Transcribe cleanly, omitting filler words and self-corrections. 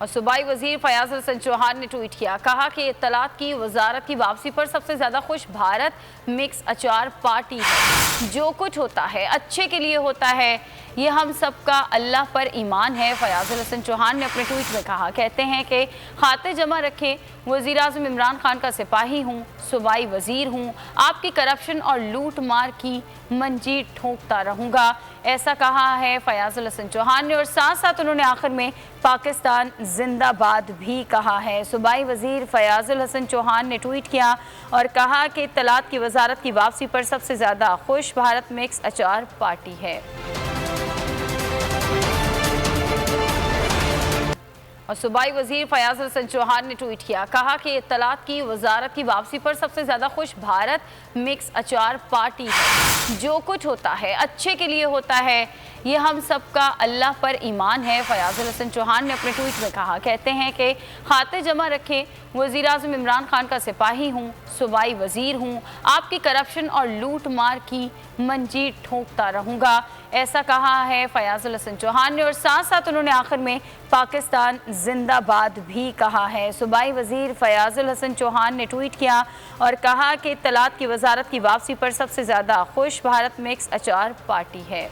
और सूबाई वजीर फयाज हसन चौहान ने ट्वीट किया, कहा कि इत्तलात की वजारत की वापसी पर सबसे ज्यादा खुश भारत मिक्स अचार पार्टी है। जो कुछ होता है अच्छे के लिए होता है, ये हम सबका अल्लाह पर ईमान है। फयाज हसन चौहान ने अपने ट्वीट में कहा, कहते हैं कि खाते जमा रखें, वजीर आज़म इमरान खान का सिपाही हूँ, सूबाई वजीर हूँ, आपकी करप्शन और लूट मार की मंजीर ठोंकता रहूँगा, ऐसा कहा है फयाज हसन चौहान ने। और साथ साथ उन्होंने आखिर में पाकिस्तान जिंदाबाद भी कहा है। सूबाई वजीर फयाज हसन चौहान ने ट्वीट किया और कहा कि इत्तलात की वजारत की वापसी पर सबसे ज़्यादा खुश भारत मिक्स अचार पार्टी है। और सूबाई वजीर फयाज हसन चौहान ने ट्वीट किया, कहा कि इत्तलात की वजारत की वापसी पर सबसे ज्यादा खुश भारत मिक्स अचार पार्टी है। जो कुछ होता है अच्छे के लिए होता है, ये हम सबका अल्लाह पर ईमान है। फयाज हसन चौहान ने अपने ट्वीट में कहा, कहते हैं कि खाते जमा रखें, वजीर आज़म इमरान खान का सिपाही हूँ, सूबाई वजीर हूँ, आपकी करप्शन और लूट मार की मंजीर ठोंकता रहूँगा, ऐसा कहा है फयाज हसन चौहान ने। और साथ साथ उन्होंने आखिर में पाकिस्तान जिंदाबाद भी कहा है। सूबाई वजीर फयाज हसन चौहान ने ट्वीट किया और कहा कि इत्तलात की वजारत की वापसी पर सबसे ज़्यादा खुश भारत मिक्स अचार पार्टी है।